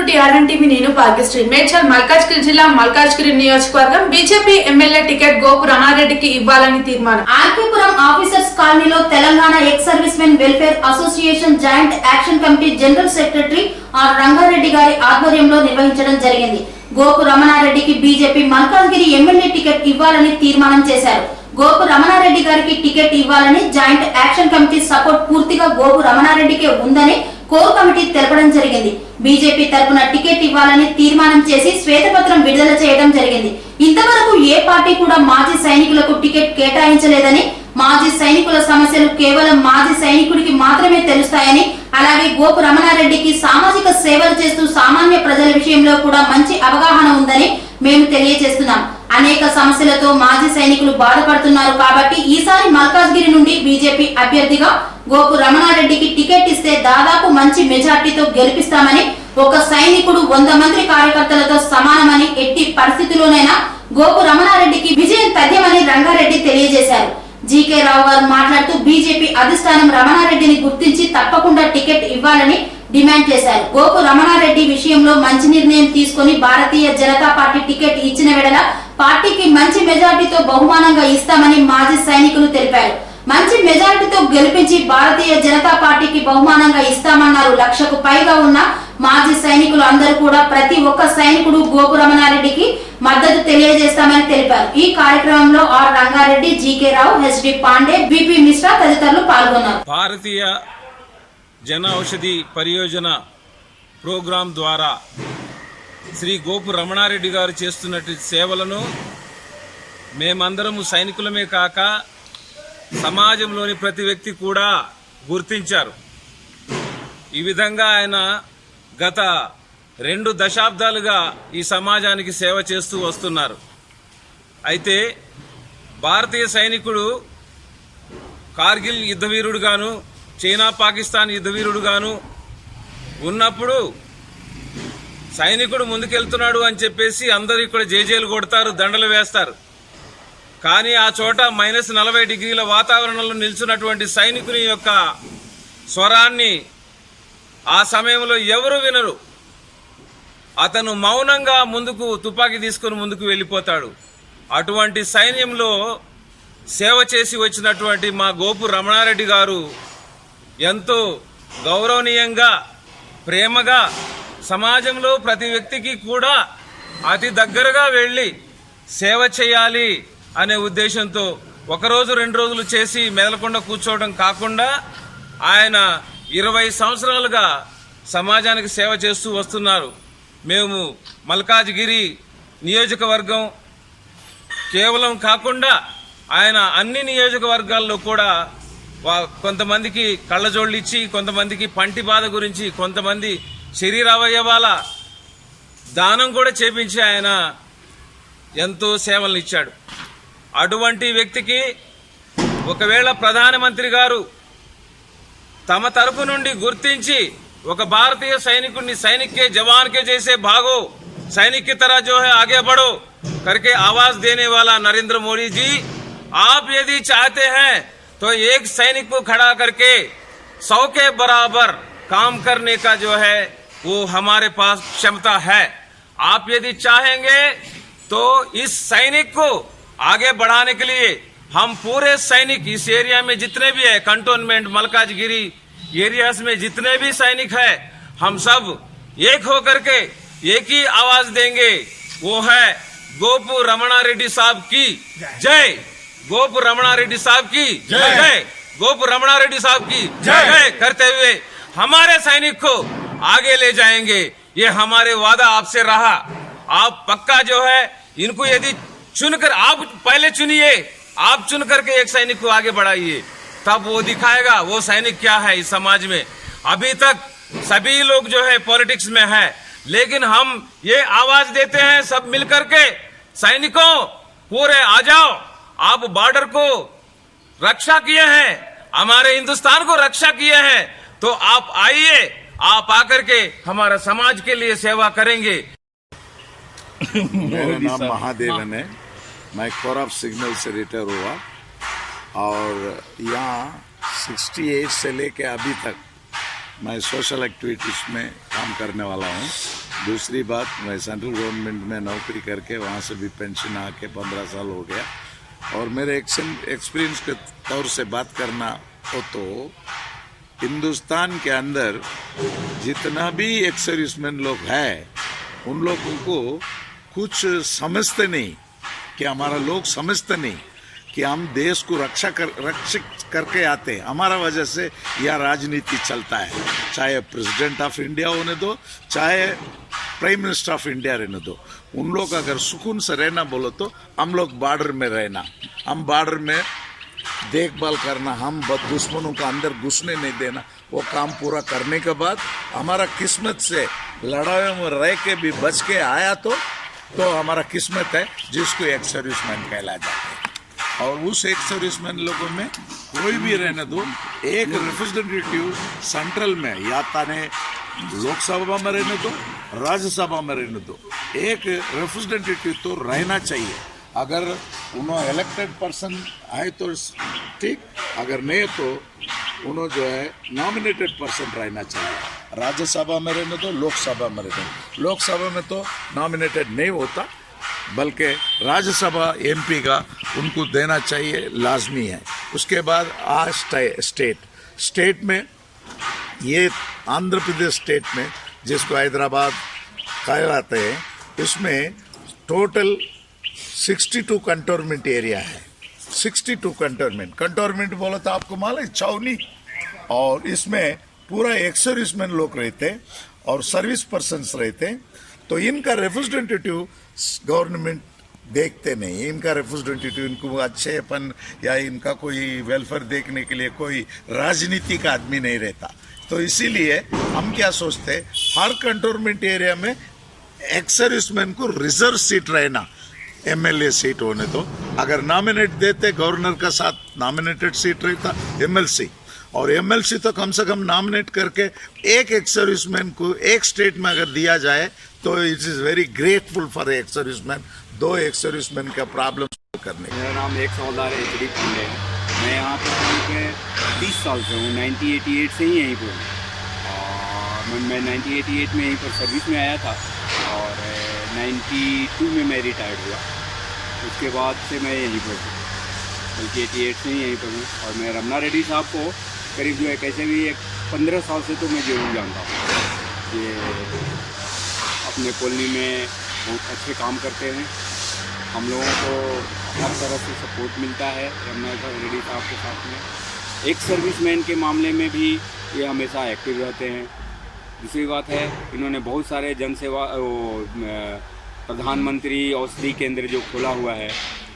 టీఆర్ఎన్టీవీ నేను భాగ్యశ్రీ మేడ్చల్ మల్కాజ్గిరి జిల్లా మల్కాజ్గిరి నియోజకవర్గం బీజేపీ ఎమ్మెల్యే టికెట్ గోపు రమణారెడ్డికి ఇవ్వాలని తీర్మానం. ఆర్కేపురం ఆఫీసర్స్ కాలనీలో Telangana ex servicemen welfare association joint action committee general secretary R Rangareddy గారి ఆధ్వర్యంలో నిర్వహించడం జరిగింది. గోపు రమణారెడ్డికి బీజేపీ మల్కాజ్గిరి ఎమ్మెల్యే టికెట్ ఇవ్వాలని తీర్మానం చేశారు. గోపు రమణారెడ్డి గారికి టికెట్ ఇవ్వాలని జాయింట్ యాక్షన్ కమిటీ సపోర్ట్ పూర్తిగా గోపు రమణారెడ్డికే ఉందని కోర్ కమిటీ తెలపడం జరిగింది. బీజేపీ తరపున టికెట్ ఇవ్వాలని తీర్మానం చేసి శ్వేతపత్రం విడుదల చేయడం జరిగింది. ఇంతవరకు ఏ పార్టీ కూడా మాజీ సైనికులకు టికెట్ కేటాయించలేదని, మాజీ సైనికుల సమస్యలు కేవలం మాజీ సైనికుడికి మాత్రమే తెలుస్తాయని, అలాగే గోపు రమణారెడ్డికి సామాజిక సేవలు చేస్తూ సామాన్య ప్రజల విషయంలో కూడా మంచి అవగాహన ఉందని మేము తెలియజేస్తున్నాం. అనేక సమస్యలతో మాజీ సైనికులు బాధపడుతున్నారు కాబట్టి ఈసారి మల్కాజ్గిరి నుండి బీజేపీ అభ్యర్థిగా గోపు రమణారెడ్డికి టికెట్ ఇస్తే దాదాపు మంచి మెజార్టీతో గెలిపిస్తామని, ఒక సైనికుడు 100 మంది కార్యకర్తలతో సమానమని, ఎట్టి పరిస్థితుల్లోనైనా గోపు రమణారెడ్డికి విజయం తథ్యమని రంగారెడ్డి తెలియజేశారు. జీకే రావు గారు మాట్లాడుతూ బీజేపీ అధిష్టానం రమణారెడ్డిని గుర్తించి తప్పకుండా టికెట్ ఇవ్వాలని డిమాండ్ చేశారు. గోపు రమణారెడ్డి విషయంలో మంచి నిర్ణయం తీసుకుని భారతీయ జనతా పార్టీ టికెట్ ఇచ్చిన వెడల పార్టీకి మంచి మెజార్టీతో బహుమానంగా ఇస్తామని మాజీ సైనికులు తెలిపారు. మంచి మెజార్టీతో గెలిపించి భారతీయ జనతా పార్టీకి బహుమానంగా ఇస్తామన్నారు. 1,00,000కు పైగా ఉన్న మాజీ సైనికులు అందరూ కూడా ప్రతి ఒక్క సైనికుడు గోపు రమణారెడ్డికి మద్దతు తెలియజేస్తామని తెలిపారు. ఈ కార్యక్రమంలో R Ranga Reddy, G K Rao, H D Pandey, B P Mishra తదితరులు పాల్గొన్నారు. భారతీయ జన ఔషధి పరియోజన ప్రోగ్రాం ద్వారా శ్రీ గోపు రమణారెడ్డి గారు చేస్తున్నటువంటి సేవలను మేమందరము సైనికులమే కాక సమాజంలోని ప్రతి వ్యక్తి కూడా గుర్తించారు. ఈ విధంగా ఆయన గత 2 దశాబ్దాలుగా ఈ సమాజానికి సేవ చేస్తూ వస్తున్నారు. అయితే భారతీయ సైనికుడు కార్గిల్ యుద్ధవీరుడుగాను, చైనా పాకిస్తాన్ యుద్ధవీరుడుగాను ఉన్నప్పుడు సైనికుడు ముందుకెళ్తున్నాడు అని చెప్పేసి అందరూ ఇక్కడ జేజేలు కొడతారు, దండలు వేస్తారు. కానీ ఆ చోట -40 డిగ్రీల వాతావరణంలో నిల్చున్నటువంటి సైనికుని యొక్క స్వరాన్ని ఆ సమయంలో ఎవరు వినరు. అతను మౌనంగా ముందుకు తుపాకీ తీసుకుని ముందుకు వెళ్ళిపోతాడు. అటువంటి సైన్యంలో సేవ చేసి వచ్చినటువంటి మా గోపు రమణారెడ్డి గారు ఎంతో గౌరవనీయంగా, ప్రేమగా సమాజంలో ప్రతి వ్యక్తికి కూడా అతి దగ్గరగా వెళ్ళి సేవ చేయాలి అనే ఉద్దేశంతో 1 రోజు 2 రోజులు చేసి మెదలకుండా కూర్చోవడం కాకుండా ఆయన 20 సంవత్సరాలుగా సమాజానికి సేవ చేస్తూ వస్తున్నారు. మేము మల్కాజ్గిరి నియోజకవర్గం కేవలం కాకుండా ఆయన అన్ని నియోజకవర్గాల్లో కూడా కొంతమందికి కళ్ళజోళ్ళు ఇచ్చి, కొంతమందికి పంటి బాధ గురించి, కొంతమంది శరీరావయవాల దానం కూడా చేపించి ఆయన ఎంతో సేవలను ఇచ్చాడు. అటువంటి వ్యక్తికి ఒకవేళ ప్రధానమంత్రి గారు తమ తరపు నుండి గుర్తించి ఒక భారతీయ సైనికుడిని सैनिक के जवान के जैसे भागो, सैनिक की तरह जो है आगे बढ़ो करके आवाज देने वाला नरेंद्र मोदी जी, आप यदि चाहते हैं तो एक सैनिक को खड़ा करके 100 के बराबर काम करने का जो है वो हमारे पास क्षमता है. आप यदि चाहेंगे तो इस सैनिक को आगे बढ़ाने के लिए हम पूरे सैनिक इस एरिया में जितने भी है, कंटोनमेंट मल्काजगिरी एरियाज में जितने भी सैनिक है, हम सब एक होकर के एक ही आवाज देंगे, वो है गोपू रमणारेड्डी साहब की जय, गोपू रमणारेड्डी साहब की जय, गोपू रमणारेड्डी साहब की जय करते हुए हमारे सैनिक को आगे ले जाएंगे. ये हमारे वादा आपसे रहा. आप पक्का जो है इनको यदि चुनकर, आप पहले चुनिए, आप चुन करके एक सैनिक को आगे बढ़ाइए, तब वो दिखाएगा वो सैनिक क्या है इस समाज में. अभी तक सभी लोग जो है पॉलिटिक्स में है, लेकिन हम ये आवाज देते हैं सब मिलकर के, सैनिकों पूरे आ जाओ, आप बॉर्डर को रक्षा किए हैं, हमारे हिंदुस्तान को रक्षा किए हैं, तो आप आइए, आप आकर के हमारा समाज के लिए सेवा करेंगे. मेरा नाम महादेवन है, मैं कोर ऑफ सिग्नल से रिटायर हुआ और यहाँ 68 से लेके अभी तक मैं सोशल एक्टिविटीज़ में काम करने वाला हूँ. दूसरी बात, मैं सेंट्रल गवर्नमेंट में नौकरी करके वहाँ से भी पेंशन आके 15 साल हो गया। और मेरे एक्सपीरियंस के तौर से बात करना हो तो हिंदुस्तान के अंदर जितना भी एक्स सर्विसमैन लोग हैं, उन लोगों को कुछ समझते नहीं, कि हमारा लोग समझते नहीं कि हम देश को रक्षित करके आते हैं। हमारा वजह से यह राजनीति चलता है, चाहे प्रेसिडेंट ऑफ इंडिया होने दो, चाहे प्राइम मिनिस्टर ऑफ इंडिया रहने दो। उन लोग अगर सुकून से रहना बोलो तो हम लोग बॉर्डर में रहना, हम बॉर्डर में देखभाल करना, हम दुश्मनों का अंदर घुसने नहीं देना। वो काम पूरा करने के बाद हमारा किस्मत से लड़ाई में रह के भी बच के आया तो हमारा किस्मत है, जिसको एक सर्विसमैन कहला जाता है। और उस एक सर्विसमैन लोगों में कोई भी रहने दो, एक रिप्रेजेंटेटिव सेंट्रल में या ताने लोकसभा में रहने दो, राज्यसभा में रहने दो, एक रिप्रेजेंटेटिव तो रहना चाहिए। अगर उन्होंने इलेक्टेड पर्सन है तो ठीक, अगर नहीं तो उन्होंने जो है नॉमिनेटेड पर्सन रहना चाहिए। राज्यसभा में रहने दो, लोकसभा में रहने दो। लोकसभा में तो नॉमिनेटेड नहीं होता, बल्कि राज्यसभा एमपी का उनको देना चाहिए, लाजमी है। उसके बाद स्टेट में ये आंध्र प्रदेश स्टेट में, जिसको हैदराबाद कहलाते हैं, उसमें टोटल 62 कंटोनमेंट एरिया है। 62 कंटोनमेंट बोलो तो आपको मालूम है, छावनी। और इसमें पूरा एक्स सर्विसमैन लोग रहते हैं और सर्विस पर्सन्स रहते हैं। तो इनका रिप्रेजेंटेटिव गवर्नमेंट देखते नहीं, इनका रिप्रेजेंटेटिव इनको अच्छेपन या इनका कोई वेलफेयर देखने के लिए कोई राजनीति का आदमी नहीं रहता। तो इसीलिए हम क्या सोचते हैं, हर कंटोनमेंट एरिया में एक्स सर्विसमैन को रिजर्व सीट रहना, एमएलए सीट होने तो। अगर नॉमिनेट देते गवर्नर का साथ नॉमिनेटेड सीट रहता एमएलसी, और एमएलसी तो कम से कम नॉमिनेट करके एक एक्स सर्विसमैन को एक स्टेट में अगर दिया जाए तो it is very grateful for ex serviceman, दो एक्स सर्विसमैन का प्रॉब्लम करने। मेरा नाम एक हवलदार HD पांडे है। मैं यहाँ पे करीब 30 साल से हूँ, 1988 से ही यहीं पर हूँ। और मैं 1988 में यहीं पर सर्विस में आया था और 92 में मैं रिटायर्ड हुआ। उसके बाद से मैं यहीं पर हूँ, बल्कि 88 से ही यहीं पर हूँ। और मैं रमना रेड्डी साहब को करीब जो है कैसे भी 15 साल से तो मैं जरूर जानता हूँ। ये अपने कॉलोनी में बहुत अच्छे काम करते हैं, हम लोगों को हर तरह से सपोर्ट मिलता है रमना रेड्डी साहब के साथ में। एक सर्विसमैन के मामले में भी ये हमेशा एक्टिव रहते हैं। दूसरी बात है, इन्होंने बहुत सारे जन सेवा प्रधानमंत्री औषधि केंद्र जो खोला हुआ है,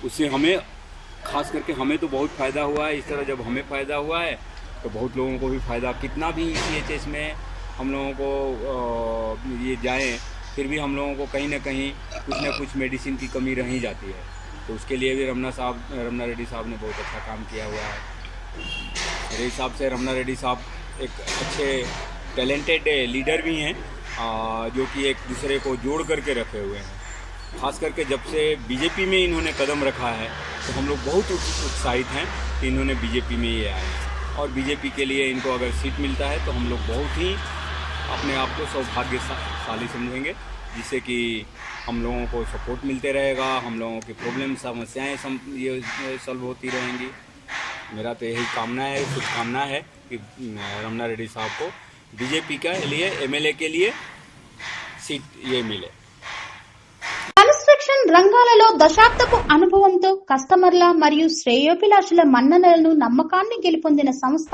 उससे हमें खास करके हमें तो बहुत फ़ायदा हुआ है। इस तरह जब हमें फ़ायदा हुआ है तो बहुत लोगों को भी फ़ायदा, कितना भी CHS में हम लोगों को ये जाएं, फिर भी हम लोगों को कहीं ना कहीं कुछ ना कुछ मेडिसिन की कमी रह ही जाती है। तो उसके लिए भी रमना रेड्डी साहब ने बहुत अच्छा काम किया हुआ है। मेरे हिसाब से रमना रेड्डी साहब एक अच्छे टैलेंटेड लीडर भी हैं, जो कि एक दूसरे को जोड़ करके रखे हुए हैं। खास करके जब से बीजेपी में इन्होंने कदम रखा है तो हम लोग बहुत उत्साहित हैं कि इन्होंने बीजेपी में ये आए हैं। और बीजेपी के लिए इनको अगर सीट मिलता है तो हम लोग बहुत ही अपने आप को सौभाग्यशाली समझेंगे, जिससे कि हम लोगों को सपोर्ट मिलते रहेगा, हम लोगों की प्रॉब्लम समस्याएँ ये सॉल्व होती रहेंगी। मेरा तो यही कामना है, शुभकामना है कि रमना रेड्डी साहब को बीजेपी के लिए MLA के लिए सीट ये मिले। కన్స్ట్రక్షన్ రంగాలలో దశాబ్దపు అనుభవంతో కస్టమర్ల మరియు శ్రేయోభిలాషుల మన్ననలను నమ్మకాన్ని గెలుపొందిన సంస్థ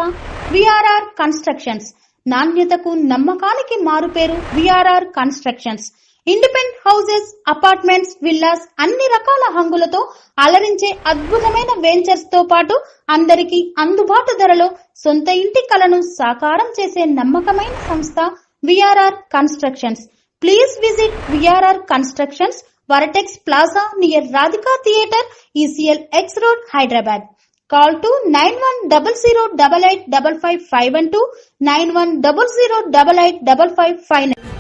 విఆర్ఆర్ కన్స్ట్రక్షన్స్. నాణ్యతకు నమ్మకానికి మారుపేరు VRR constructions. Independent houses, apartments, villas అన్ని రకాల హంగులతో అలరించే అద్భుతమైన వెంచర్స్ తో పాటు అందరికీ అందుబాటు ధరలో సొంత ఇంటి కలను సాకారం చేసే నమ్మకమైన సంస్థ VRR constructions. Please visit VRR Constructions, Varatex Plaza near Radhika Theatre, ECL X Road, Hyderabad. Call to 9100885552, 9100885559.